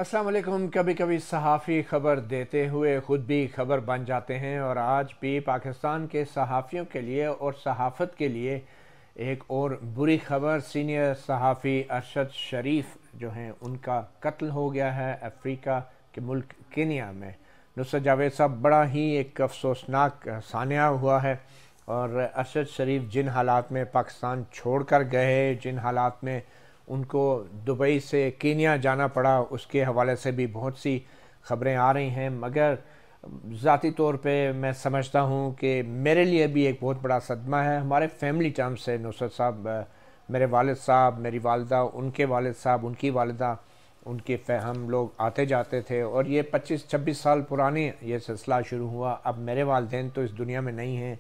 अस्सलाम वालेकुम। कभी कभी सहाफ़ी ख़बर देते हुए ख़ुद भी ख़बर बन जाते हैं और आज भी पाकिस्तान के सहाफ़ियों के लिए और सहाफ़त के लिए एक और बुरी ख़बर। सीनियर सहाफ़ी अरशद शरीफ जो हैं उनका कत्ल हो गया है अफ्रीका के मुल्क केनिया में। नुसरत जावेद साहब, बड़ा ही एक अफसोसनाक सानिया हुआ है और अरशद शरीफ जिन हालात में पाकिस्तान छोड़ कर गए, जिन हालात में उनको दुबई से कीनिया जाना पड़ा, उसके हवाले से भी बहुत सी ख़बरें आ रही हैं। मगर ज़ाती तौर पे मैं समझता हूँ कि मेरे लिए भी एक बहुत बड़ा सदमा है। हमारे फैमिली टर्म से नुसरत साहब, मेरे वालिद साहब, मेरी वालदा, उनके वालिद साहब, उनकी वालिदा, हम लोग आते जाते थे और ये 25-26 साल पुराने ये सिलसिला शुरू हुआ। अब मेरे वालिदैन तो इस दुनिया में नहीं हैं,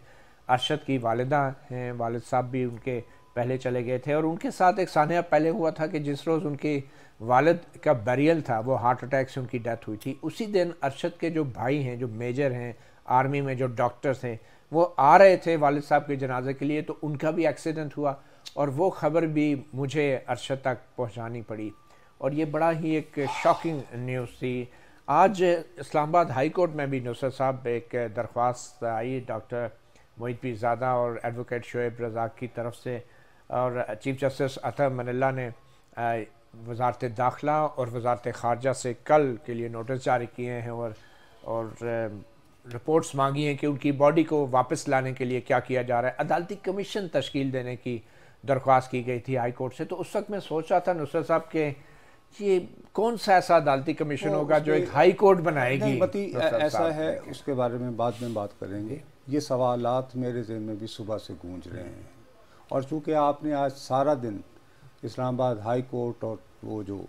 अरशद की वालिदा हैं, वालिद साहब भी उनके पहले चले गए थे और उनके साथ एक सानिया पहले हुआ था कि जिस रोज़ उनके वालिद का बैरियल था, वो हार्ट अटैक से उनकी डेथ हुई थी। उसी दिन अरशद के जो भाई हैं, जो मेजर हैं आर्मी में, जो डॉक्टर्स हैं, वो आ रहे थे वालिद साहब के जनाजे के लिए, तो उनका भी एक्सीडेंट हुआ और वो ख़बर भी मुझे अरशद तक पहुँचानी पड़ी और ये बड़ा ही एक शॉकिंग न्यूज़ थी। आज इस्लामाबाद हाई कोर्ट में भी नुसरत साहब एक दरख्वास्त आई डॉक्टर मोहित पीरज़ादा और एडवोकेट शोएब रज़ाक की तरफ से, और चीफ जस्टिस अतर मनिल्ला ने वजारत दाखिला और वजारत ख़ारजा से कल के लिए नोटिस जारी किए हैं और रिपोर्ट्स मांगी हैं कि उनकी बॉडी को वापस लाने के लिए क्या किया जा रहा है। अदालती कमीशन तश्कील देने की दरख्वास्त की गई थी हाई कोर्ट से। तो उस वक्त मैं सोच रहा था नुसरत साहब के ये कौन सा ऐसा अदालती कमीशन होगा जो एक हाई कोर्ट बनाएगी। ऐसा है, उसके बारे में बाद में बात करेंगे। ये सवालात मेरे ज़हन में भी सुबह से गूंज रहे हैं और चूँकि आपने आज सारा दिन इस्लामाबाद हाई कोर्ट और वो जो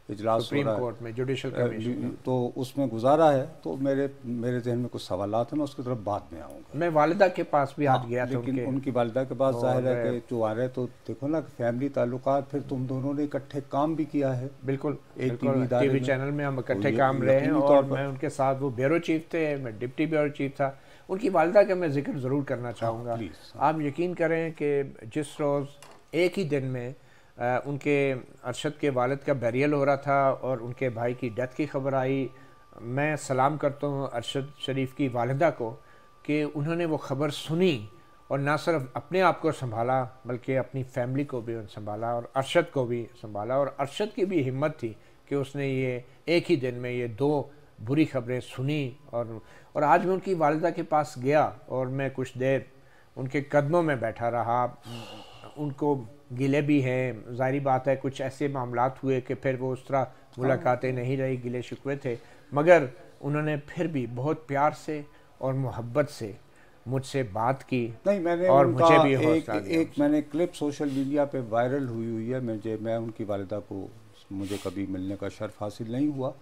इजलास सुप्रीम कोर्ट में जुडिशल कमीशन तो उसमें गुजारा है, तो मेरे जहन में कुछ सवालात हैं, मैं उसकी तरफ बाद में आऊँगा। मैं वालिदा के पास भी आज गया था, लेकिन उनकी वालिदा के पास जाहिर है कि जो आ रहे, तो देखो ना फैमिली ताल्लुकात, फिर तुम दोनों ने इकट्ठे काम भी किया है। बिल्कुल, एक टीवी चैनल में हम इकट्ठे काम रहे हैं और मैं उनके साथ, वो ब्यूरो चीफ थे, मैं डिप्टी ब्यूरो चीफ था। उनकी वालिदा का मैं जिक्र ज़रूर करना चाहूँगा। आप यकीन करें कि जिस रोज़ एक ही दिन में उनके अरशद के वालिद का बैरियल हो रहा था और उनके भाई की डेथ की खबर आई, मैं सलाम करता हूँ अरशद शरीफ की वालिदा को कि उन्होंने वो ख़बर सुनी और ना सिर्फ अपने आप को संभाला बल्कि अपनी फैमिली को भी संभाला और अरशद को भी संभाला। और अरशद की भी हिम्मत थी कि उसने ये एक ही दिन में ये दो बुरी खबरें सुनी। और आज मैं उनकी वालिदा के पास गया और मैं कुछ देर उनके कदमों में बैठा रहा। उनको गिले भी हैं, ज़ाहिरी बात है, कुछ ऐसे मामलात हुए कि फिर वो उस तरह मुलाकातें नहीं रही, गिले शिकवे थे, मगर उन्होंने फिर भी बहुत प्यार से और मोहब्बत से मुझसे बात की। नहीं, मैंने और उनका मुझे भी हौसला दिया। एक मैंने क्लिप मैं मीडिया पे वायरल हुई है, मैं उनकी वालिदा को, मुझे कभी मिलने का शर्फ हासिल नहीं हुआ।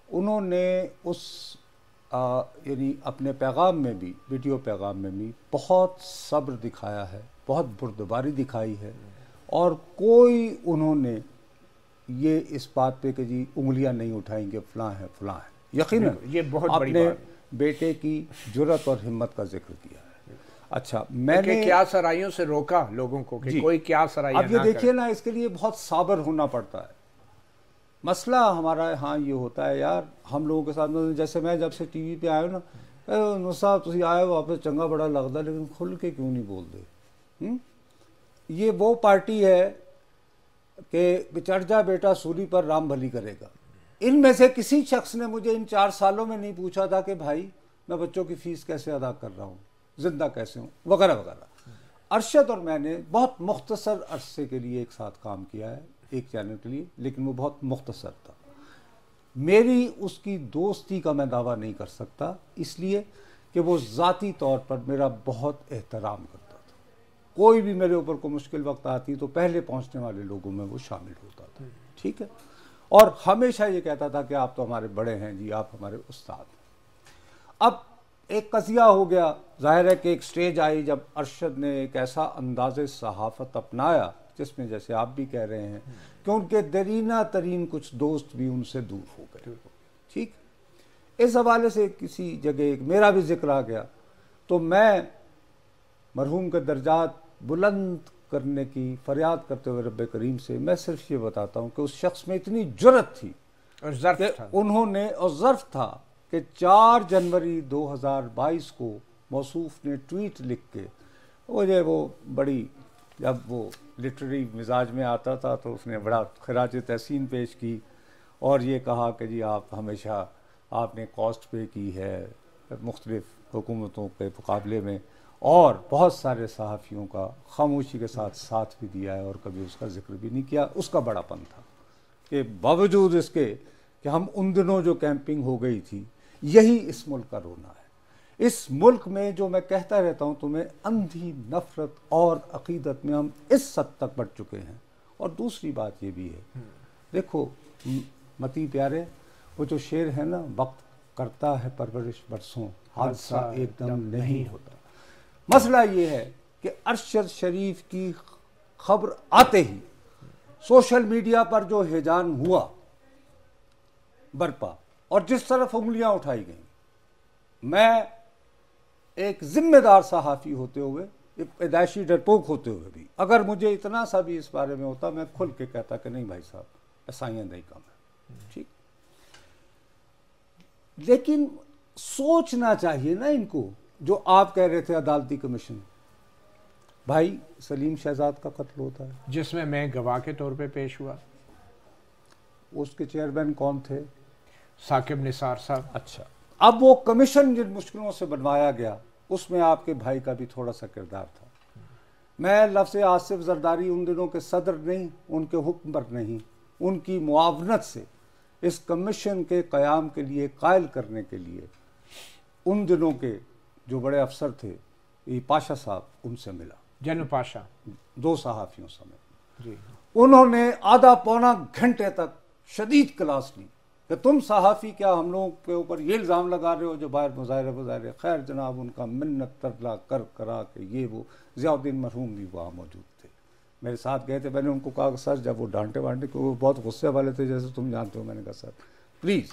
उन्होंने उस यानी अपने पैगाम में भी, वीडियो पैगाम में भी बहुत सब्र दिखाया है, बहुत बुर्दबारी दिखाई है और कोई उन्होंने ये इस बात पे कि जी उंगलियां नहीं उठाएंगे फलां है फलां है। यकीनन ये बहुत बड़ी अपने बात, बेटे की जुर्रत और हिम्मत का जिक्र किया है। अच्छा, मैंने क्या सराइयों से रोका लोगों को कि कोई क्या सराइयां अब ये देखिए ना, इसके लिए बहुत साबर होना पड़ता है। मसला हमारा हाँ ये होता है यार, हम लोगों के साथ, जैसे मैं जब से टीवी पे आया ना, साहब तुम आए वापस चंगा बड़ा लगता, लेकिन खुल के क्यों नहीं बोलते। ये वो पार्टी है कि चढ़ जा बेटा सूली पर राम भली करेगा। इनमें से किसी शख्स ने मुझे इन 4 सालों में नहीं पूछा था कि भाई मैं बच्चों की फीस कैसे अदा कर रहा हूँ, जिंदा कैसे हूँ, वगैरह वगैरह। अरशद और मैंने बहुत मुख्तसर अरसे के लिए एक साथ काम किया है, एक चैनल के लिए, लेकिन वो बहुत मुख्तसर था। मेरी उसकी दोस्ती का मैं दावा नहीं कर सकता, इसलिए कि वो ज़ाती तौर पर मेरा बहुत एहतराम करता था। कोई भी मेरे ऊपर को मुश्किल वक्त आती तो पहले पहुंचने वाले लोगों में वो शामिल होता था, ठीक है। और हमेशा ये कहता था कि आप तो हमारे बड़े हैं जी, आप हमारे उस्ताद हैं। अब एक कज़िया हो गया, जाहिर है कि एक स्टेज आई जब अरशद ने एक ऐसा अंदाज़े सहाफ़त अपनाया जिसमें, जैसे आप भी कह रहे हैं, कि उनके दरीना तरीन कुछ दोस्त भी उनसे दूर हो गए, ठीक। इस हवाले से किसी जगह मेरा भी जिक्र आ गया, तो मैं मरहूम के दर्जात बुलंद करने की फरियाद करते हुए रब्बे करीम से मैं सिर्फ ये बताता हूँ कि उस शख्स में इतनी जुर्रत थी और ज़र्फ था उन्होंने, और ज़र्फ था कि 4 जनवरी 2022 को मौसूफ ने ट्वीट लिख के, वो बड़ी, जब वो लिटरेरी मिजाज में आता था तो उसने बड़ा खराज तहसीन पेश की और ये कहा कि जी आप हमेशा आपने कॉस्ट पे की है मुख्तलिफ हुकूमतों के मुकाबले में, और बहुत सारे सहाफ़ियों का खामोशी के साथ साथ भी दिया है और कभी उसका जिक्र भी नहीं किया। उसका बड़ापन था कि बावजूद इसके कि हम उन दिनों जो कैंपिंग हो गई थी, यही इस मुल्क का रोना है। इस मुल्क में जो मैं कहता रहता हूँ तुम्हें, अंधी नफरत और अकीदत में हम इस हद तक बढ़ चुके हैं। और दूसरी बात ये भी है, देखो मती प्यारे, वो जो शेर है ना, वक्त करता है परवरिश बरसों, हादसा एकदम नहीं होता। मसला ये है कि अरशद शरीफ की खबर आते ही सोशल मीडिया पर जो हिजान हुआ बरपा और जिस तरफ उंगलियां उठाई गई, मैं एक जिम्मेदार सहाफ़ी होते हुए, एक पैदाइशी डरपोक होते हुए भी, अगर मुझे इतना सा भी इस बारे में होता, मैं खुल के कहता कि नहीं भाई साहब, ऐसा नहीं कम है, ठीक। लेकिन सोचना चाहिए ना इनको, जो आप कह रहे थे अदालती कमीशन, भाई सलीम शहजाद का कत्ल होता है जिसमें मैं गवाह के तौर पे पेश हुआ। उसके चेयरमैन कौन थे? साकिब निसार साहब। अच्छा, अब वो कमीशन जिन मुश्किलों से बनवाया गया, उसमें आपके भाई का भी थोड़ा सा किरदार था। मैं लफ्ज़ आसिफ जरदारी उन दिनों के सदर नहीं, उनके हुक्म पर नहीं, उनकी मुआवनत से इस कमीशन के क़याम के लिए, कायल करने के लिए, उन दिनों के जो बड़े अफसर थे, ये पाशा साहब, उनसे मिला, जनरल पाशा, 2 सहाफ़ियों समेत जी। उन्होंने आधा पौना घंटे तक शदीद क्लास ली कि तुम सहाफ़ी क्या हम लोगों के ऊपर ये इल्ज़ाम लगा रहे हो जो बाहर मुज़ाहिरे। खैर जनाब, उनका मिन्नत तरला कर करा के ये वो, ज़ियाउद्दीन मरहूम भी वहाँ मौजूद थे, मेरे साथ गए थे। मैंने उनको कहा सर, जब वो डांटे वांटे, क्योंकि वो बहुत गुस्से वाले थे जैसे तुम जानते हो, मैंने कहा सर प्लीज़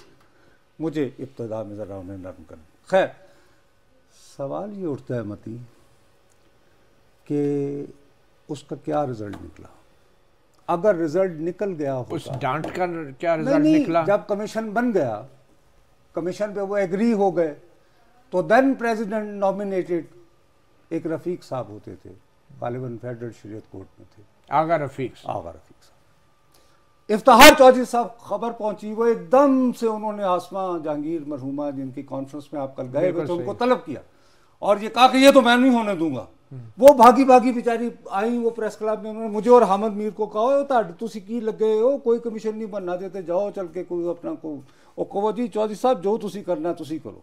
मुझे इब्तदा में ज़रा उन्हें नरम कर। खैर सवाल ये उठता है मती कि उसका क्या रिज़ल्ट निकला। अगर रिजल्ट निकल गया होता, उस डांट का क्या रिजल्ट निकला? जब कमीशन बन गया, कमीशन पे वो एग्री हो गए, तो देन प्रेसिडेंट नॉमिनेटेड एक रफीक साहब होते थे, गालिबन फेडरल शरीयत कोर्ट में थे, आगा रफीक साहब। इफ्तिखार चौधरी साहब खबर पहुंची, वो एकदम से उन्होंने आसमा जहांगीर मरहूमा, जिनकी कॉन्फ्रेंस में आप कल गए हुए थे, उनको तलब किया और ये कहा कि ये तो मैं नहीं होने दूंगा। वो भागी भागी बेचारी आई, वो प्रेस क्लब में उन्होंने मुझे और हामिद मीर को कहा, तुसी की लगे हो, कोई कमीशन नहीं बनना देते, जाओ चल के कोई अपना को कहो जी चौधरी साहब जो तुसी करना तुसी करो।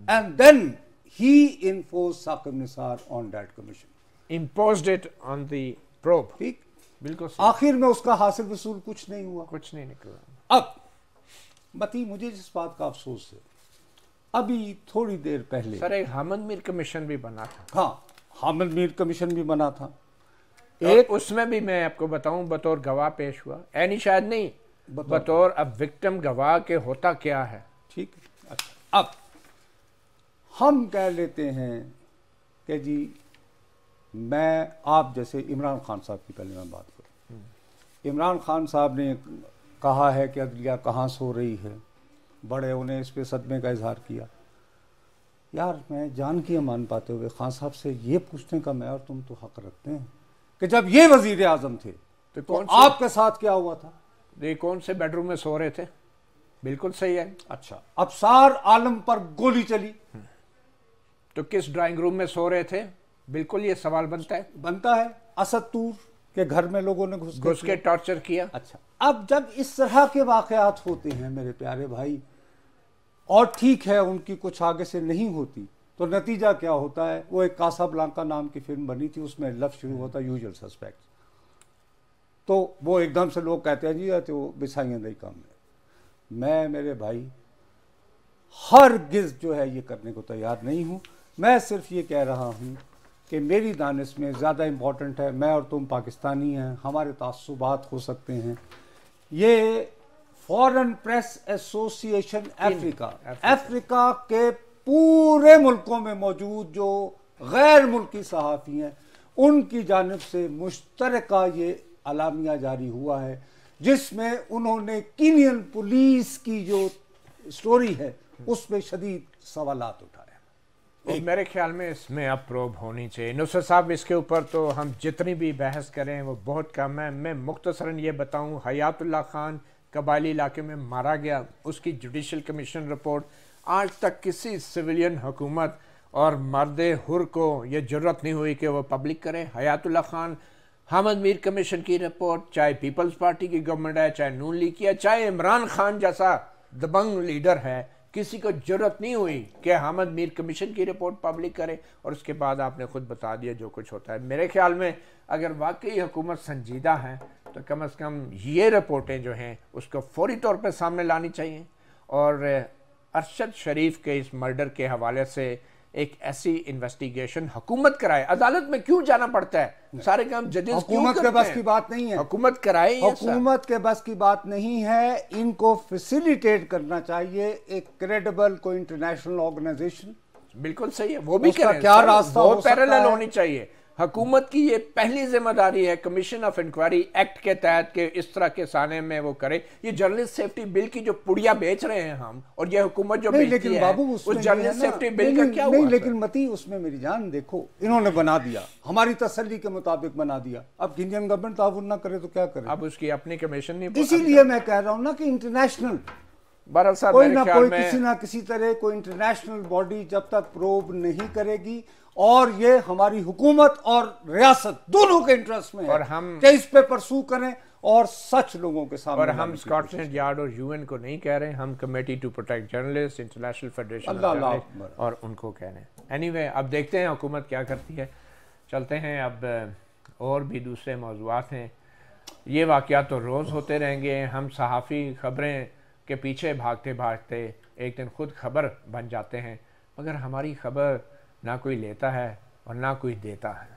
And then he enforced Saqib Nisar on that commission, imposed it on the probe. ठीक, बिल्कुल। आखिर में उसका हासिल वसूल कुछ नहीं हुआ, कुछ नहीं निकला। अब मती मुझे जिस बात का अफसोस है, अभी थोड़ी देर पहले सर एक हामिद मीर कमीशन भी बना था। हाँ, हामिद मीर कमीशन भी बना था एक, उसमें भी मैं आपको बताऊं बतौर गवाह पेश हुआ, ऐनी शायद नहीं, बतौर अब विक्टिम गवाह के होता क्या है। ठीक है। अच्छा, अब हम कह लेते हैं कि जी मैं, आप जैसे इमरान खान साहब की पहले मैं बात करूं, इमरान खान साहब ने कहा है कि अदलिया कहाँ सो रही है, बड़े उन्हें इस पे सदमे का इजहार किया। यार मैं जान की अमान पाते हुए खान साहब से ये पूछने का मैं और तुम तो हक रखते हैं कि जब ये वजीर आजम थे तो आपके साथ क्या हुआ था? ये कौन से बेडरूम में सो रहे थे? बिल्कुल सही है। अच्छा, अबसार आलम पर गोली चली तो किस ड्राइंग रूम में सो रहे थे? बिल्कुल ये सवाल बनता है। असद तूर के घर में लोगों ने घुस के टॉर्चर किया। अच्छा, अब जब इस तरह के वाकयात होते हैं मेरे प्यारे भाई, और ठीक है उनकी कुछ आगे से नहीं होती, तो नतीजा क्या होता है? वो एक कासाब्लांका नाम की फिल्म बनी थी, उसमें लफ्ज़ शुरू होता यूजुअल सस्पेक्ट, तो वो एकदम से लोग कहते हैं जी तो बिछाइयाँ नहीं काम है। मैं मेरे भाई हरगिज़ जो है ये करने को तैयार नहीं हूँ। मैं सिर्फ ये कह रहा हूँ कि मेरी दानिश में ज़्यादा इम्पॉर्टेंट है, मैं और तुम पाकिस्तानी हैं, हमारे तासुबात हो सकते हैं। ये फॉरेन प्रेस एसोसिएशन अफ्रीका के पूरे मुल्कों में मौजूद जो गैर मुल्की सहाफ़ी हैं, उनकी जानिब से मुश्तरका ये अलामिया जारी हुआ है जिसमें उन्होंने कीनियन पुलिस की जो स्टोरी है उसमें शदीद सवालात उठाए। और मेरे ख्याल में इसमें अब प्रोब होनी चाहिए। नुसरत साहब, इसके ऊपर तो हम जितनी भी बहस करें वो बहुत कम है। मैं मुख्तसरन ये बताऊं, हयातुल्लाह खान कबायली इलाके में मारा गया, उसकी जुडिशल कमीशन रिपोर्ट आज तक किसी सिविलियन हुकूमत और मर्द हुर को ये जरूरत नहीं हुई कि वो पब्लिक करे। हयातुल्लाह खान हामिद मीर कमीशन की रिपोर्ट, चाहे पीपल्स पार्टी की गवर्नमेंट है, चाहे नून लीग की है, चाहे इमरान खान जैसा दबंग लीडर है, किसी को जरूरत नहीं हुई कि हामिद मीर कमीशन की रिपोर्ट पब्लिक करे। और उसके बाद आपने खुद बता दिया जो कुछ होता है। मेरे ख्याल में अगर वाकई हुकूमत संजीदा है तो कम से कम ये रिपोर्टें जो हैं उसको फौरी तौर पर सामने लानी चाहिए। और अरशद शरीफ के इस मर्डर के हवाले से एक ऐसी इन्वेस्टिगेशन हुकूमत कराए। अदालत में क्यों जाना पड़ता है? सारे काम जजेस हुकूमत के बस की बात नहीं है। हुकूमत कराए, हुकूमत के बस की बात नहीं है। इनको फैसिलिटेट करना चाहिए एक क्रेडिबल कोई इंटरनेशनल ऑर्गेनाइजेशन। बिल्कुल सही है, वो भी करें। क्या रास्ता वो पैरेलल होनी चाहिए। हुकूमत की ये पहली जिम्मेदारी है कमीशन ऑफ इंक्वायरी एक्ट के तहत के इस तरह के साने में वो करे। ये जर्नलिस्ट सेफ्टी बिल की जो पुड़िया बेच रहे हैं हम, और ये हुकूमत जो बेचती है, उस जर्नलिस्ट सेफ्टी बिल का क्या हुआ? नहीं, लेकिन मती उसमें मेरी जान देखो, इन्होंने बना दिया, हमारी तसल्ली के मुताबिक बना दिया। अब इंडियन गवर्नमेंट ताउन ना करे तो क्या करे? अब उसकी अपनी कमीशन नहीं। इसीलिए मैं कह रहा हूँ ना कि इंटरनेशनल कोई ना कोई किसी ना किसी तरह कोई इंटरनेशनल बॉडी जब तक प्रोब नहीं करेगी, और ये हमारी हुकूमत और रियासत दोनों के इंटरेस्ट में है, और हम कि इस पे परसू करें और सच लोगों के सामने। और हम स्कॉटलैंड यार्ड और यूएन को नहीं कह रहे, हम committee to protect journalist, international federation और उनको कह रहे हैं। एनीवे, अब देखते हैं हुकूमत क्या करती है। चलते हैं अब, और भी दूसरे मौज़ूआत हैं। ये वाक़यात तो रोज़ होते रहेंगे। हम सहाफ़ी खबरें के पीछे भागते भागते एक दिन खुद खबर बन जाते हैं, मगर हमारी खबर ना कोई लेता है और ना कोई देता है।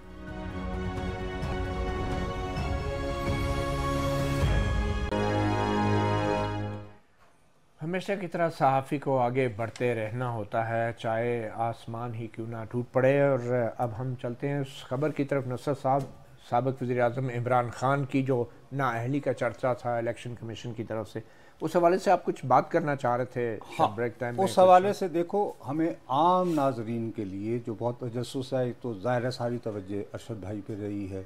हमेशा की तरह सहाफ़ी को आगे बढ़ते रहना होता है, चाहे आसमान ही क्यों ना टूट पड़े। और अब हम चलते हैं उस खबर की तरफ। नुसरत साहब, साबिक़ वज़ीर-ए-आज़म इमरान खान की जो नाअहली का चर्चा था इलेक्शन कमीशन की तरफ से, उस हवाले से आप कुछ बात करना चाह रहे थे? हाँ, ब्रेक टाइम में उस हवाले से देखो, हमें आम नाजरीन के लिए जो बहुत तजस्सुस है, तो ज़ाहिर है सारी तवज्जो अरशद भाई पे रही है।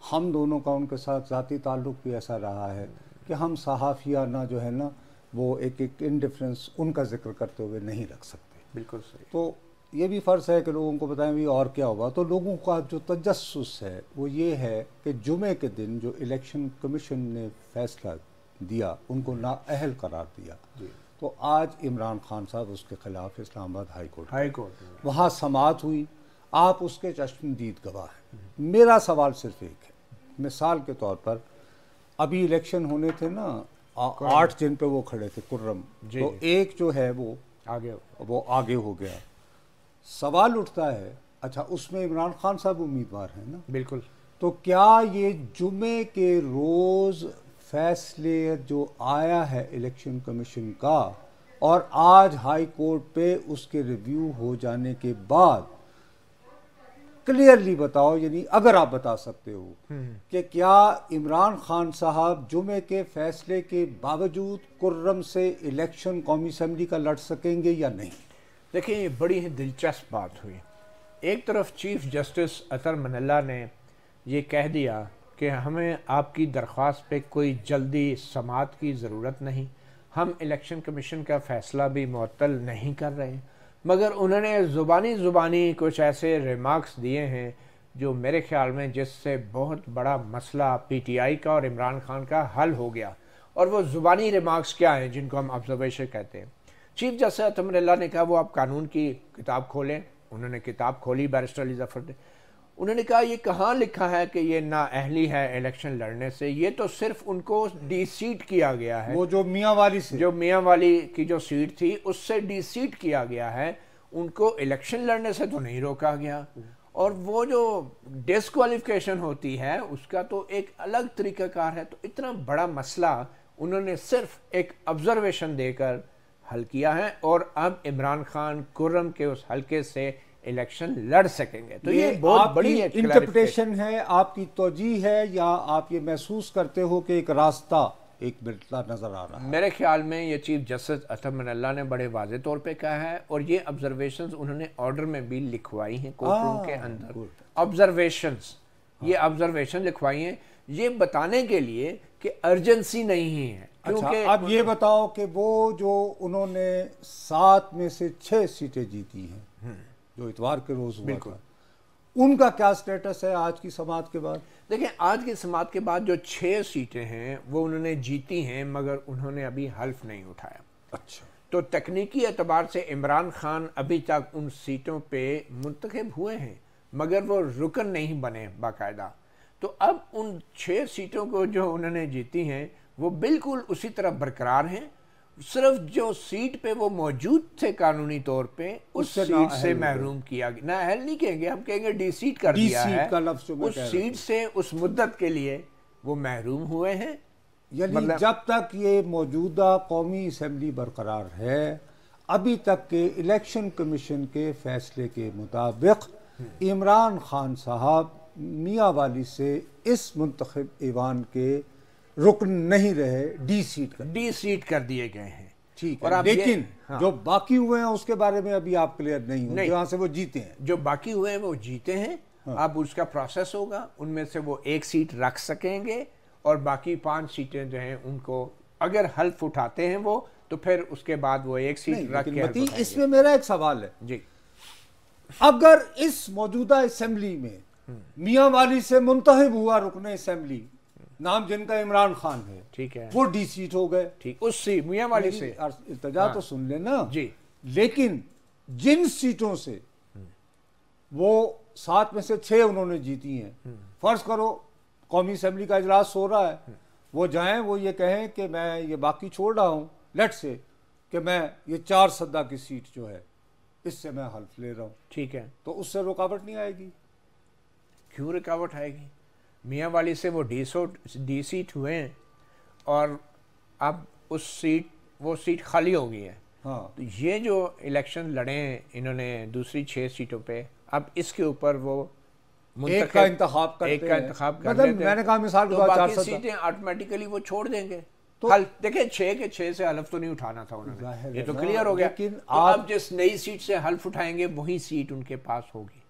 हम दोनों का उनके साथ ज़ाती ताल्लुक़ भी ऐसा रहा है कि हम सहाफ़ियाना जो है ना, वो एक इंडिफरेंस उनका जिक्र करते हुए नहीं रख सकते। बिल्कुल सही। तो ये भी फ़र्ज़ है कि लोगों को बताएं भी और क्या होगा। तो लोगों का जो तजस्सुस है वो ये है कि जुमे के दिन जो इलेक्शन कमीशन ने फैसला दिया, उनको नाअहल करार दिया, तो आज इमरान खान साहब उसके खिलाफ इस्लामाबाद हाई कोर्ट वहाँ समाअत हुई। आप उसके चश्मदीद गवाह हैं। मेरा सवाल सिर्फ एक है, मिसाल के तौर पर अभी इलेक्शन होने थे ना, 8 जिन पे वो खड़े थे कुर्रम, तो एक जो है वो आगे हो गया। सवाल उठता है, अच्छा उसमें इमरान खान साहब उम्मीदवार हैं ना? बिल्कुल। तो क्या ये जुमे के रोज़ फैसले जो आया है इलेक्शन कमीशन का, और आज हाई कोर्ट पे उसके रिव्यू हो जाने के बाद, क्लियरली बताओ, यानी अगर आप बता सकते हो कि क्या इमरान खान साहब जुमे के फैसले के बावजूद कुर्रम से इलेक्शन कौमी असम्बली का लड़ सकेंगे या नहीं? देखिए, ये बड़ी ही दिलचस्प बात हुई। एक तरफ चीफ जस्टिस अतर मनल्ला ने ये कह दिया कि हमें आपकी दरख्वास्त पे कोई जल्दी समाअत की ज़रूरत नहीं, हम इलेक्शन कमीशन का फ़ैसला भी मुअत्तल नहीं कर रहे, मगर उन्होंने ज़ुबानी कुछ ऐसे रिमार्क्स दिए हैं जो मेरे ख्याल में जिससे बहुत बड़ा मसला पीटीआई का और इमरान खान का हल हो गया। और वो ज़ुबानी रिमार्क्स क्या हैं, जिनको हम ऑब्जर्वेशन कहते हैं। चीफ जस्टिस अतर मनल्ला ने कहा वो आप कानून की किताब खोलें। उन्होंने किताब खोली, बैरिस्टर अली ज़फ़र ने। उन्होंने कहा ये कहाँ लिखा है कि ये नाअहली है इलेक्शन लड़ने से, ये तो सिर्फ उनको डी-सीट किया गया है। वो जो मियाँ वाली की जो सीट थी उससे डी-सीट किया गया है, उनको इलेक्शन लड़ने से तो नहीं रोका गया। और वो जो डिस्क्वालिफिकेशन होती है उसका तो एक अलग तरीक़ाकार है। तो इतना बड़ा मसला उन्होंने सिर्फ एक ऑब्जर्वेशन देकर हल किया है, और अब इमरान खान कुर्रम के उस हल्के से इलेक्शन लड़ सकेंगे। तो ये बहुत बड़ी इंटरप्रिटेशन है, आपकी तौजीह है, या आप ये महसूस करते हो कि एक रास्ता एक मिलता नजर आ रहा है। मेरे ख्याल में ये चीफ जस्टिस अतम अल्लाह ने बड़े वाज़े तौर पे कहा है, और ये ऑब्जर्वेशंस उन्होंने ऑर्डर में भी लिखवाई हैं कोर्ट रूम के अंदर। ऑब्जर्वेशंस, ये ऑब्जर्वेशन लिखवाई हैं ये बताने के लिए कि अर्जेंसी नहीं है। अच्छा, अब ये बताओ कि वो जो उन्होंने 7 में से 6 सीटें जीती हैं जो इतवार के रोज हुआ था, उनका क्या स्टेटस है आज की समाअत के बाद? देखिए, आज की समाअत के बाद जो 6 सीटें हैं वो उन्होंने जीती हैं, मगर उन्होंने अभी हल्फ नहीं उठाया। अच्छा, तो तकनीकी एतबार से इमरान खान अभी तक उन सीटों पे मुंतखब हुए हैं, मगर वो रुकन नहीं बने बाकायदा। तो अब उन 6 सीटों को जो उन्होंने जीती हैं वो बिल्कुल उसी तरह बरकरार हैं। सिर्फ जो सीट पे वो मौजूद थे कानूनी तौर पे उस सीट से महरूम किया गया। ना अहल नहीं कहेंगे, हम कहेंगे डी सीट कर दिया है। उस सीट से उस मुद्दत के लिए वो महरूम हुए हैं। यानी जब तक ये मौजूदा कौमी असम्बली बरकरार है, अभी तक के इलेक्शन कमीशन के फैसले के मुताबिक इमरान खान साहब मियाँ वाली से इस मुंतखब ईवान के रुकन नहीं रहे, डी सीट कर दिए गए हैं। ठीक है, लेकिन हाँ, जो बाकी हुए हैं उसके बारे में अभी आप क्लियर नहीं हो। जहाँ से वो जीते हैं, जो बाकी हुए हैं वो जीते हैं। हाँ। अब उसका प्रोसेस होगा, उनमें से वो 1 सीट रख सकेंगे और बाकी 5 सीटें जो हैं उनको अगर हल्फ उठाते हैं वो, तो फिर उसके बाद वो 1 सीट रख के। इसमें मेरा एक सवाल है जी, अगर इस मौजूदा असेंबली में मियाँ वाली से मुंतखब हुआ रुकन असेंबली, नाम जिनका इमरान खान है, ठीक है, वो डी सीट हो गए, ठीक, उससे मियाँ वाली से इल्तजा हाँ, तो सुन लेना जी। लेकिन जिन सीटों से वो 7 में से 6 उन्होंने जीती हैं, फर्ज करो कौमी असेंबली का इजलास हो रहा है, वो जाएं, वो ये कहें कि मैं ये बाकी छोड़ रहा हूं, लेट से कि मैं ये 4 सद्दा की सीट जो है इससे मैं हल्फ ले रहा हूं, ठीक है, तो उससे रुकावट नहीं आएगी? क्यों रुकावट आएगी? मियाँ वाली से वो डी सीट हुए हैं और अब वो सीट खाली हो गई है। हाँ, तो ये जो इलेक्शन लड़े हैं इन्होंने दूसरी 6 सीटों पे, अब इसके ऊपर वो एक का इंतखाब करते हैं। मतलब मैंने कहा मिसाल तो बाकी सीटें ऑटोमेटिकली वो छोड़ देंगे। तो देखिए 6 के 6 से हल्फ तो नहीं उठाना था उन्होंने, ये तो क्लियर हो गया। लेकिन तो आप जिस नई सीट से हल्फ उठाएंगे वही सीट उनके पास होगी।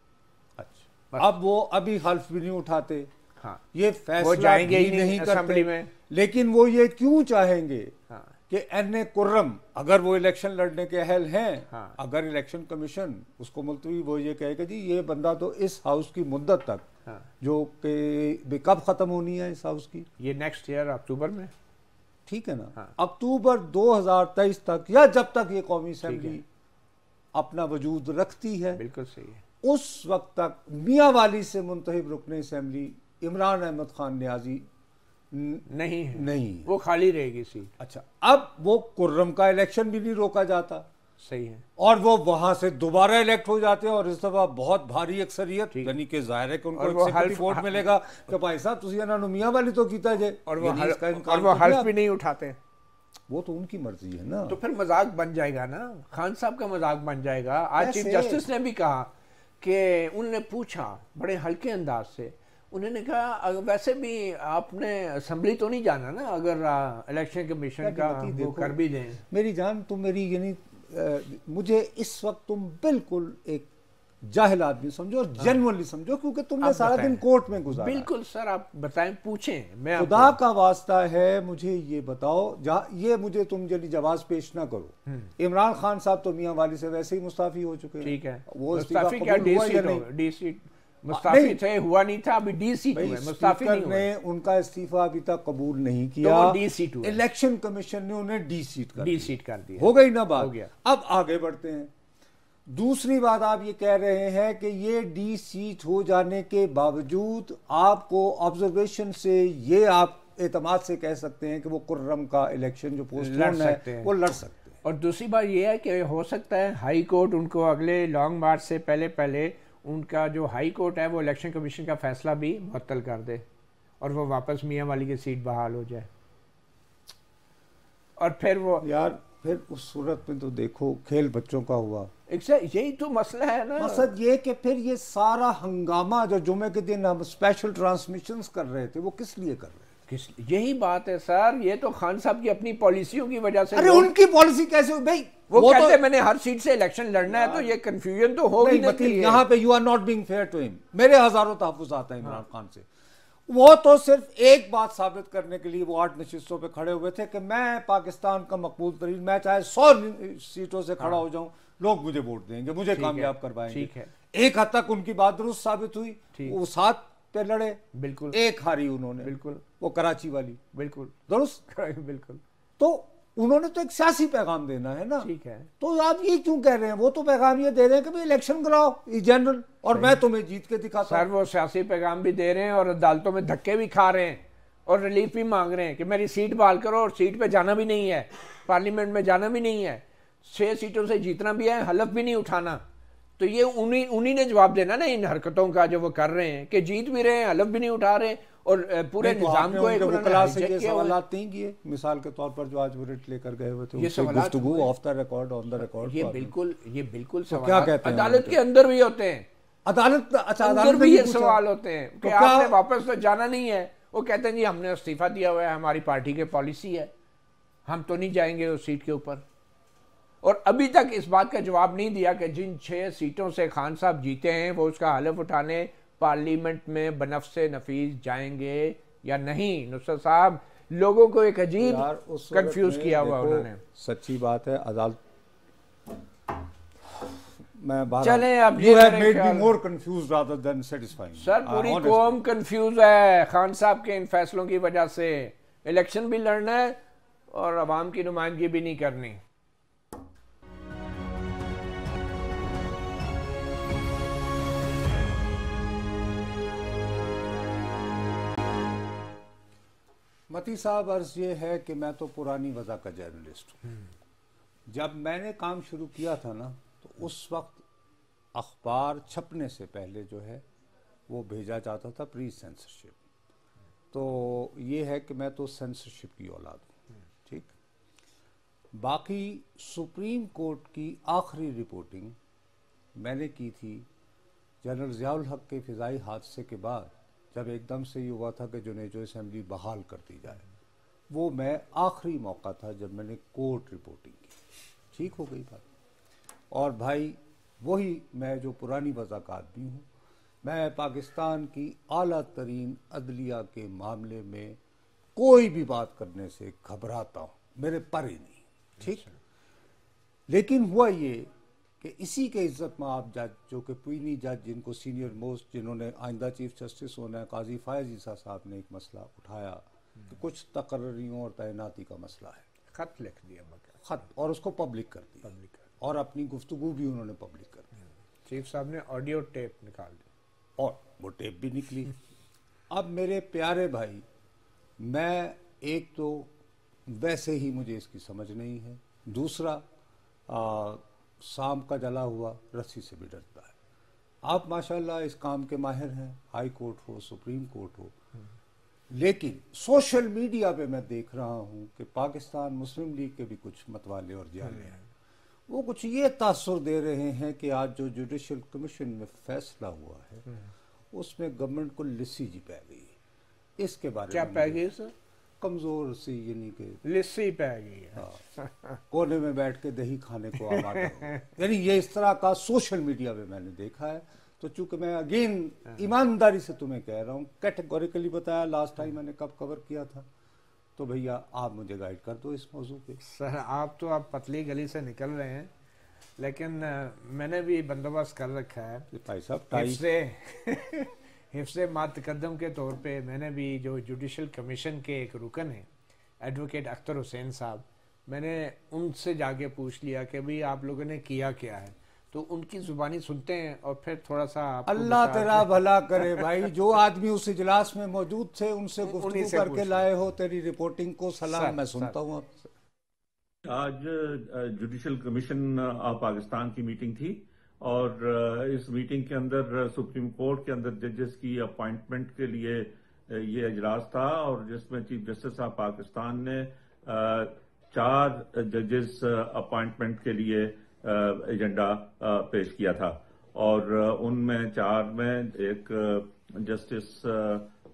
अच्छा, अब वो अभी हल्फ भी नहीं उठाते, हाँ, ये फैसला जाएंगे ही नहीं करते में। लेकिन वो ये क्यों चाहेंगे हाँ, कि एन.ए. कुर्रम अगर वो इलेक्शन लड़ने के अहल हैं, हाँ, अगर इलेक्शन कमीशन उसको मुलतवी वो ये कहेगा जी ये बंदा तो इस हाउस की मुद्दत तक, हाँ, जो कि कब खत्म होनी है इस हाउस की, ये नेक्स्ट ईयर अक्टूबर में, ठीक है ना, हाँ, अक्टूबर 2023 तक या जब तक ये कौमी असेंबली अपना वजूद रखती है, बिल्कुल सही है, उस वक्त तक मियाँ वाली से मुंतखब रुकन असेंबली इमरान अहमद खान न्याजी नहीं, वो खाली रहेगी सीट। अच्छा, अब वो कुर्रम का इलेक्शन भी नहीं रोका जाता, सही है, और वो वहां से दोबारा इलेक्ट हो जाते हैं और इस दफा बहुत भारी अक्सरियत, यानी कि जाहिर है कि उनको एक वोट मिलेगा कि भाई साहब तुसी इन्होंने मियाँ वाली तो कीता जाए, और वो हल्फ भी नहीं उठाते। वो तो उनकी मर्जी है ना, तो फिर मजाक बन जाएगा ना, खान साहब का मजाक बन जाएगा। आज चीफ जस्टिस ने भी कहा कि उनने पूछा बड़े हल्के अंदाज से, उन्होंने कहा वैसे भी आपने असेंबली तो नहीं जाना ना, अगर इलेक्शन कमीशन का वो कर भी दें। मेरी जान, तुम मेरी यानी मुझे इस वक्त तुम बिल्कुल एक जाहिल आदमी समझो और जेन्युइनली समझो, क्योंकि तुमने सारा दिन कोर्ट में गुजारा। बिल्कुल सर, आप बताएं, पूछें, मैं खुदा का वास्ता है मुझे ये बताओ, ये मुझे तुम जल्दी जवाब पेश ना करो। इमरान खान साहब तो मियाँ वाली से वैसे ही मुस्ताफी हो चुके हैं, ठीक है, वो मुस्ताफी क्या डी सीट मुस्ताफी थे, हुआ नहीं था, अभी डी सीट हुए, मुस्ताफी ने उनका इस्तीफा अभी तक कबूल नहीं किया, तो डी सीट हुआ, इलेक्शन कमीशन ने उन्हें डी सीट कर दिया, हो गई ना बात। अब आगे बढ़ते हैं, दूसरी बात आप ये कह रहे हैं कि ये डी सीट हो जाने के बावजूद आपको ऑब्जर्वेशन से ये आप एतमाद से कह सकते हैं कि वो कुर्रम का इलेक्शन जो पोस्टपोन है वो लड़ सकते हैं। और दूसरी बात ये है कि हो सकता है हाई कोर्ट उनको अगले लॉन्ग मार्च से पहले उनका जो हाई कोर्ट है वो इलेक्शन कमीशन का फैसला भी मुअत्तल कर दे और वो वापस मियाँ वाली की सीट बहाल हो जाए। और फिर वो यार फिर उस सूरत में तो देखो खेल बच्चों का हुआ। यही तो मसला है ना, मकसद ये कि फिर ये सारा हंगामा जो जुमे के दिन हम स्पेशल ट्रांसमिशंस कर रहे थे वो किस लिए कर रहे थे? यही बात है सर, ये तो खान साहब की अपनी पॉलिसियों की वजह से। अरे उनकी पॉलिसी कैसे हो भाई? वो कहते हैं मैंने हर सीट से इलेक्शन लड़ना है, तो ये कंफ्यूजन तो हो ही नहीं। यहाँ पे you are not being fair to him. मेरे हजारों तहफ्फुज़ात हैं इमरान खान से। वो तो सिर्फ एक बात साबित करने के लिए वो 8 नशिस्तों पे खड़े हुए थे कि मैं पाकिस्तान का मकबूल तरीन, मैं चाहे 100 सीटों से खड़ा हो जाऊं, लोग मुझे वोट देंगे, मुझे कामयाब करवाएंगे। ठीक है। एक हद तक उनकी बात दुरुस्त साबित हुई, वो 7 पे लड़े, बिल्कुल, एक हारी उन्होंने, बिल्कुल, वो कराची वाली, बिल्कुल दुरुस्त, बिल्कुल। तो उन्होंने तो एक सियासी पैगाम देना है ना। ठीक है। तो आप ये क्यों कह रहे हैं? वो तो पैगाम ये दे रहे हैं कि भाई इलेक्शन कराओ जनरल, और मैं तुम्हें जीत के दिखाता हूं। सर वो सियासी पैगाम भी दे रहे हैं और अदालतों में धक्के भी खा रहे हैं और रिलीफ भी मांग रहे हैं कि मेरी सीट बहाल करो, और सीट पे जाना भी नहीं है, पार्लियामेंट में जाना भी नहीं है, 6 सीटों से जीतना भी है, हलफ भी नहीं उठाना। तो ये उन्हीं ने जवाब देना ना इन हरकतों का जो वो कर रहे हैं कि जीत भी रहे हैं, हलफ भी नहीं उठा रहे, और पूरे निजाम को एक ये सवालात नहीं किए। मिसाल के तौर पर जो आज वो रिट लेकर गए हुए थे, ये गुफ्तगू of the record, on the record, ये बिल्कुल तो क्या कहते हैं? अदालत के अंदर भी होते हैं, अदालत, अच्छा अंदर भी ये सवाल होते हैं कि तो आपने वापस तो जाना नहीं है। वो कहते हैं जी हमने इस्तीफा दिया हुआ है, हमारी पार्टी की पॉलिसी है, हम तो नहीं जाएंगे उस सीट के ऊपर। और अभी तक इस बात का जवाब नहीं दिया कि जिन 6 सीटों से खान साहब जीते हैं वो उसका हलफ उठाने पार्लियामेंट में बनफ्से नफीस जाएंगे या नहीं। नुसरत साहब लोगों को एक अजीब कंफ्यूज किया हुआ उन्होंने। सच्ची बात है, अदालत मैं चले अब you have made me more confused rather than satisfying। Sir पूरी कौम कंफ्यूज है खान साहब के इन फैसलों की वजह से। इलेक्शन भी लड़ना है और अवाम की नुमाइंदगी भी नहीं करनी। मती साहब, अर्ज ये है कि मैं तो पुरानी वजह का जर्नलिस्ट हूँ। जब मैंने काम शुरू किया था ना, तो उस वक्त अखबार छपने से पहले जो है वो भेजा जाता था प्री सेंसरशिप। तो ये है कि मैं तो सेंसरशिप की औलाद हूँ। ठीक, बाकी सुप्रीम कोर्ट की आखिरी रिपोर्टिंग मैंने की थी जनरल ज़ियाउल हक के फ़िज़ाई हादसे के बाद, जब एकदम से ये हुआ था कि जुनेजो असेंबली बहाल कर दी जाए। वो मैं आखिरी मौका था जब मैंने कोर्ट रिपोर्टिंग की। ठीक हो गई बात। और भाई वही मैं जो पुरानी वजह का आदमी हूँ, मैं पाकिस्तान की आला तरीन अदलिया के मामले में कोई भी बात करने से घबराता हूँ, मेरे पर ही नहीं। ठीक, लेकिन हुआ ये कि इसी के इज्जत में आप जज, जो कि पुईनी जज, जिनको सीनियर मोस्ट, जिन्होंने आइंदा चीफ जस्टिस होना है, काजी फायज ईसा साहब ने एक मसला उठाया कि कुछ तकर्रियों और तैनाती का मसला है। खत लिख दिया, खत, और उसको पब्लिक कर दिया, और अपनी गुफ्तगू भी उन्होंने पब्लिक कर दी। चीफ साहब ने ऑडियो टेप निकाल दी और वो टेप भी निकली। अब मेरे प्यारे भाई, मैं एक तो वैसे ही मुझे इसकी समझ नहीं है, दूसरा शाम का जला हुआ रस्सी से भी डरता है। आप माशाल्लाह इस काम के माहिर हैं, हाई कोर्ट हो, सुप्रीम कोर्ट हो, लेकिन सोशल मीडिया पे मैं देख रहा हूँ कि पाकिस्तान मुस्लिम लीग के भी कुछ मतवाले और जाले हैं, वो कुछ ये तासुर दे रहे हैं कि आज जो जुडिशल कमीशन में फैसला हुआ है उसमें गवर्नमेंट को लिस्सी जी पै गई। इसके बारे क्या में पै गई सर? कमजोर सी, यानी कि लिस्सी पै गई है। हाँ, कोने में बैठ के दही खाने को आमादा हो। यानी ये इस तरह का सोशल मीडिया पे मैंने देखा है। तो चूंकि मैं अगेन ईमानदारी से तुम्हें कह रहा हूँ, कैटेगोरिकली बताया लास्ट टाइम मैंने कब कवर किया था, तो भैया आप मुझे गाइड कर दो इस मौजू पे। सर आप तो आप पतली गली से निकल रहे हैं, लेकिन मैंने भी बंदोबस्त कर रखा है भाई साहब। हिफ्ज़े मातकद्दम के तौर पे मैंने भी जो जुडिशल कमीशन के एक रुकन है एडवोकेट अख्तर हुसैन साहब, मैंने उनसे जाके पूछ लिया कि भाई आप लोगों ने किया क्या है, तो उनकी जुबानी सुनते हैं और फिर थोड़ा सा अल्लाह तेरा भला करे भाई। जो आदमी उस इजलास में मौजूद थे उनसे गुफ्तगू करके लाए हो, तेरी रिपोर्टिंग को सलाम। मैं सुनता हूँ। आज जुडिशल कमीशन ऑफ पाकिस्तान की मीटिंग थी और इस मीटिंग के अंदर सुप्रीम कोर्ट के अंदर जजेस की अपॉइंटमेंट के लिए ये इजलास था, और जिसमें चीफ जस्टिस ऑफ पाकिस्तान ने 4 जजेस अपॉइंटमेंट के लिए एजेंडा पेश किया था, और उनमें 4 में एक जस्टिस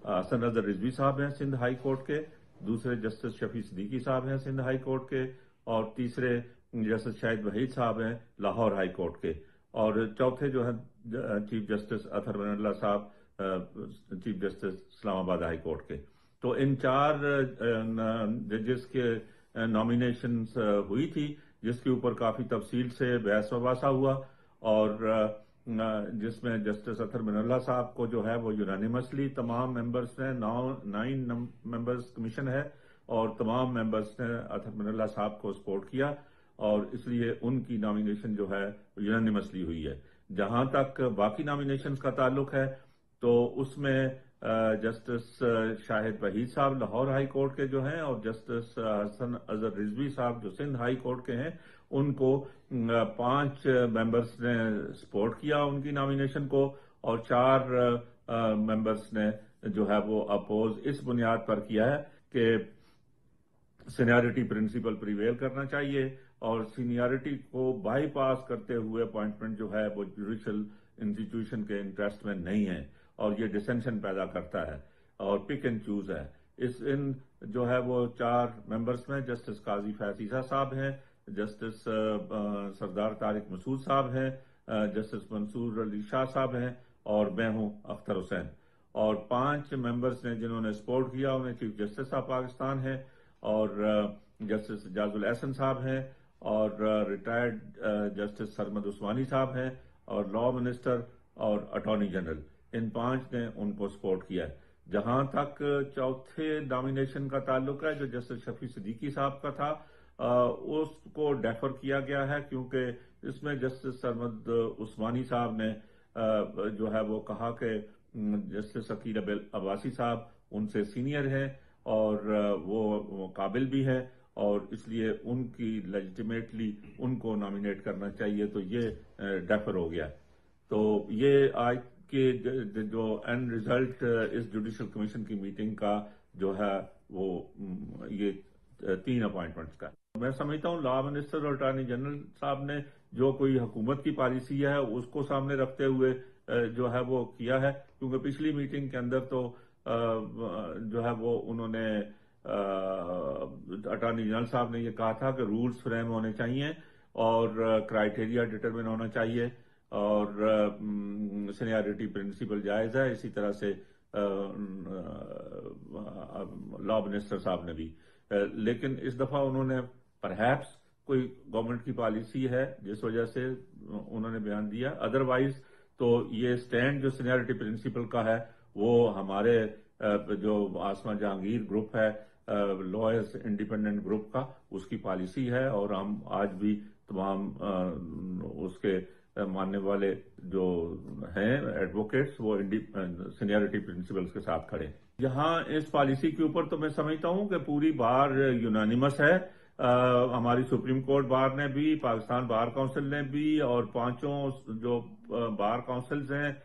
हसन अजहर रिजवी साहब हैं सिंध हाई कोर्ट के, दूसरे जस्टिस शफी सिद्दीकी साहब हैं सिंध हाई कोर्ट के, और तीसरे जस्टिस शाहिद वहीद साहब हैं लाहौर हाई कोर्ट के, और चौथे जो है चीफ जस्टिस अतहर बनल्ला साहब chief justice Islamabad high court के। तो इन 4 जजेस के नॉमिनेशंस हुई थी, जिसके ऊपर काफी तफसील से बहस वबासा हुआ, और जिसमें जस्टिस अतहर बनल्ला साहब को जो है वो यूनानिमसली तमाम मेंबर्स ने 9 मेंबर्स कमीशन है, और तमाम मेंबर्स ने अतहर बनल्ला साहब को सपोर्ट किया, और इसलिए उनकी नॉमिनेशन जो है यूनानिमसली हुई है। जहां तक बाकी नॉमिनेशंस का ताल्लुक है, तो उसमें जस्टिस शाहिद वहीद साहब लाहौर हाई कोर्ट के जो हैं, और जस्टिस हसन अजहर रिजवी साहब जो सिंध हाई कोर्ट के हैं, उनको 5 मेंबर्स ने सपोर्ट किया उनकी नॉमिनेशन को, और 4 मेंबर्स ने जो है वो अपोज इस बुनियाद पर किया है कि सीनियरिटी प्रिंसिपल प्रिवेल करना चाहिए, और सीनियरिटी को बाईपास करते हुए अपॉइंटमेंट जो है वो जुडिशल इंस्टीट्यूशन के इंटरेस्ट में नहीं है, और ये डिसेंशन पैदा करता है और पिक एंड चूज है। इन जो है वो 4 मेंबर्स में जस्टिस काजी फैसीसा साहब हैं, जस्टिस सरदार तारिक मसूद साहब हैं, जस्टिस मंसूर अली शाह साहब हैं, और मैं हूं अख्तर हुसैन। और 5 मेंबर्स ने जिन्होंने सपोर्ट किया उन्हें चीफ जस्टिस ऑफ पाकिस्तान है, और जस्टिस जाजुल एहसन साहब हैं, और रिटायर्ड जस्टिस सरमद उस्मानी साहब हैं, और लॉ मिनिस्टर और अटॉर्नी जनरल। इन 5 ने उनको सपोर्ट किया है। जहां तक चौथे नॉमिनेशन का ताल्लुक है, जो जस्टिस शफी सिद्दीकी साहब का था, उसको डेफर किया गया है, क्योंकि इसमें जस्टिस सरमद उस्मानी साहब ने जो है वो कहा कि जस्टिस अकील अब्बासी साहब उनसे सीनियर हैं, और वो काबिल भी है, और इसलिए उनकी लेजिटिमेटली उनको नॉमिनेट करना चाहिए, तो ये डेफर हो गया। तो ये आज के जो एंड रिजल्ट इस जुडिशल कमीशन की मीटिंग का जो है वो ये 3 अपॉइंटमेंट्स का। मैं समझता हूँ लॉ मिनिस्टर और अटॉर्नी जनरल साहब ने जो कोई हुकूमत की पॉलिसी है उसको सामने रखते हुए जो है वो किया है, क्योंकि पिछली मीटिंग के अंदर तो जो है वो उन्होंने अटॉर्नी जनरल साहब ने ये कहा था कि रूल्स फ्रेम होने चाहिए और क्राइटेरिया डिटरमिन होना चाहिए, और सीनियरिटी प्रिंसिपल जायज है। इसी तरह से लॉ मिनिस्टर साहब ने भी, लेकिन इस दफा उन्होंने परहैप्स कोई गवर्नमेंट की पॉलिसी है जिस वजह से उन्होंने बयान दिया, अदरवाइज तो ये स्टैंड जो सीनियरिटी प्रिंसिपल का है वो हमारे जो आसमा जहांगीर ग्रुप है लॉयर्स इंडिपेंडेंट ग्रुप का, उसकी पॉलिसी है, और हम आज भी तमाम उसके मानने वाले जो हैं एडवोकेट्स वो सीनियरिटी प्रिंसिपल्स के साथ खड़े। यहाँ इस पॉलिसी के ऊपर तो मैं समझता हूँ कि पूरी बार यूनानिमस है। हमारी सुप्रीम कोर्ट बार ने भी, पाकिस्तान बार काउंसिल ने भी, और 5 जो बार काउंसिल्स हैं।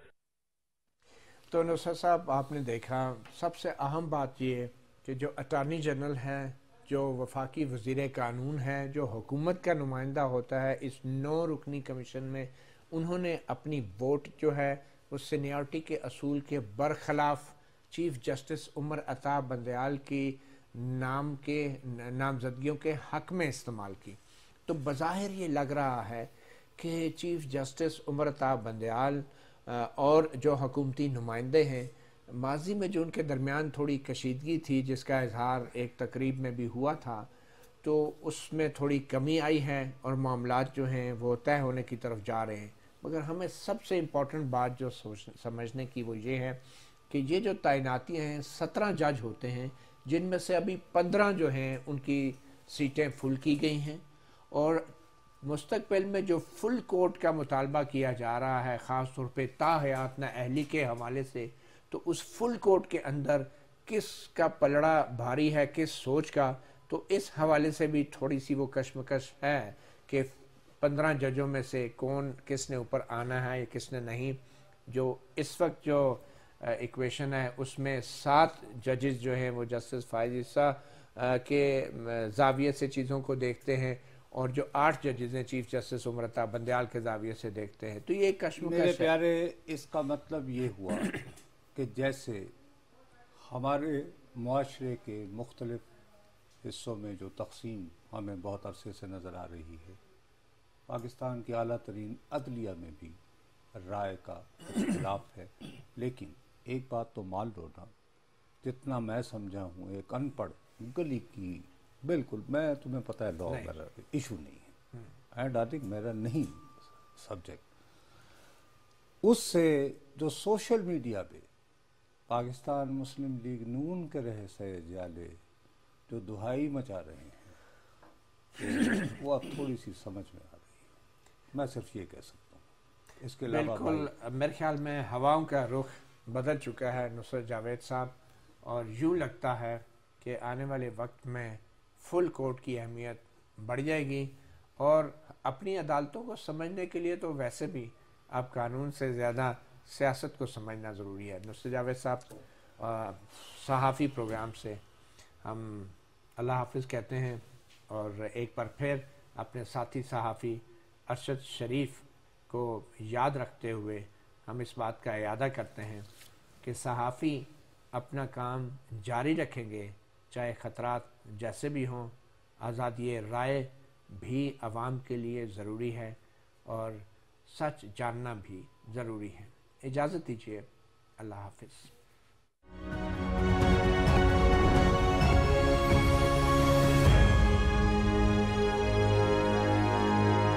तो नुसरत साहब, आपने देखा सबसे अहम बात ये कि जो अटॉर्नी जनरल हैं, जो वफाकी वज़ीर कानून है, जो हुकूमत का नुमाइंदा होता है इस 9 रुकनी कमीशन में, उन्होंने अपनी वोट जो है वो सीनियरिटी के असूल के बरखिलाफ़ चीफ जस्टिस उमर अता बंदयाल की नामजदगियों के हक़ में इस्तेमाल की। तो बज़ाहिर ये लग रहा है कि चीफ जस्टिस उमर अता बंदयाल और जो हुकूमती नुमाइंदे हैं, माजी में जो उनके दरमियान थोड़ी कशीदगी थी जिसका इजहार एक तकरीब में भी हुआ था, तो उसमें थोड़ी कमी आई है और मामलात जो हैं वो तय होने की तरफ जा रहे हैं। मगर हमें सबसे इम्पॉर्टेंट बात जो समझने की वो ये है कि ये जो तैनातियाँ हैं, 17 जज होते हैं, जिनमें से अभी 15 जो हैं उनकी सीटें फुल की गई हैं, और मुस्तकबिल में जो फुल कोर्ट का मुतालबा किया जा रहा है ख़ास तौर पे ताहयात नाअहली के हवाले से, तो उस फुल कोर्ट के अंदर किसका पलड़ा भारी है, किस सोच का, तो इस हवाले से भी थोड़ी सी वो कश्मकश है कि 15 जजों में से कौन किसने ऊपर आना है या किसने नहीं। जो इस वक्त जो इक्वेशन है उसमें 7 जजेस जो हैं वो जस्टिस फायज़ के जाविये से चीज़ों को देखते हैं, और जो 8 जजेस हैं चीफ जस्टिस उमर अता बंदयाल के जाविये से देखते हैं। तो ये कश्मकश मेरे प्यारे, इसका मतलब ये हुआ कि जैसे हमारे मुआशरे के मुख्तलिफ हिस्सों में जो तकसीम हमें बहुत अरसे से नज़र आ रही है, पाकिस्तान की आला तरीन अदलिया में भी राय का इख्तिलाफ है। लेकिन एक बात तो मान लो ना, जितना मैं समझा हूँ एक अनपढ़ गली की, बिल्कुल मैं तुम्हें पता है लॉ मेरा इशू नहीं है, आई डार्लिंग मेरा नहीं सब्जेक्ट, उससे जो सोशल मीडिया पे पाकिस्तान मुस्लिम लीग नून के रहे सहे जाले जो दुहाई मचा रहे हैं तो वो अब थोड़ी सी समझ में आ रही है। मैं सिर्फ ये कह सकता हूँ, इसके अलावा बिल्कुल मेरे ख्याल में हवाओं का रुख बदल चुका है नुसरत जावेद साहब, और यूँ लगता है कि आने वाले वक्त में फुल कोर्ट की अहमियत बढ़ जाएगी, और अपनी अदालतों को समझने के लिए तो वैसे भी अब कानून से ज़्यादा सियासत को समझना ज़रूरी है। नुसरत जावेद साहब, सहाफ़ी प्रोग्राम से हम अल्लाह हाफिज़ कहते हैं, और एक बार फिर अपने साथी सहाफ़ी अरशद शरीफ को याद रखते हुए हम इस बात का इरादा करते हैं कि सहाफ़ी अपना काम जारी रखेंगे चाहे ख़तरात जैसे भी हों। आज़ादी राय भी आवाम के लिए ज़रूरी है और सच जानना भी ज़रूरी है। इजाज़त दीजिए, अल्लाह हाफिज़।